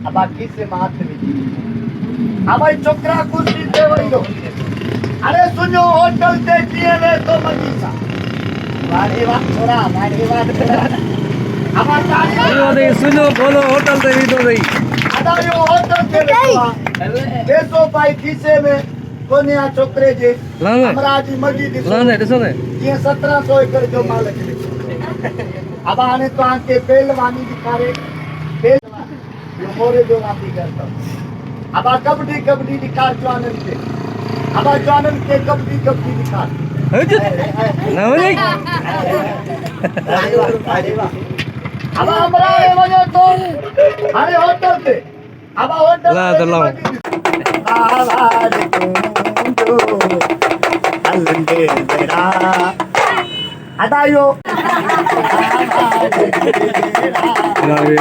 अब बाकी से माथ में अब छोकरा कुर्सी पे वही अरे सुनो होटल से किए ले तो मनीषा वाड़ी बात छोड़ा वाड़ी बात अब नहीं सुनो बोलो होटल से भी तो नहीं अदा यो होटल से देखो भाई खीसे में कोनिया छोकरे जे हमरा जी मजी दी लाने ॾिसो ने ये 1700 एकड़ जो मालिक अब आने तो आके पहलवानी दिखारे पहलवानी यो मोरे जो वाती करता अब कबड्डी कबड्डी दिखा जवानन के अब जवानन के कबड्डी कबड्डी दिखा ना हो जाए अरे वाह अब हमरा ये वजह तो अरे होटल से अब होटल ला तो लाओ आवाज कुंजो अलंदे तेरा अदायो रावे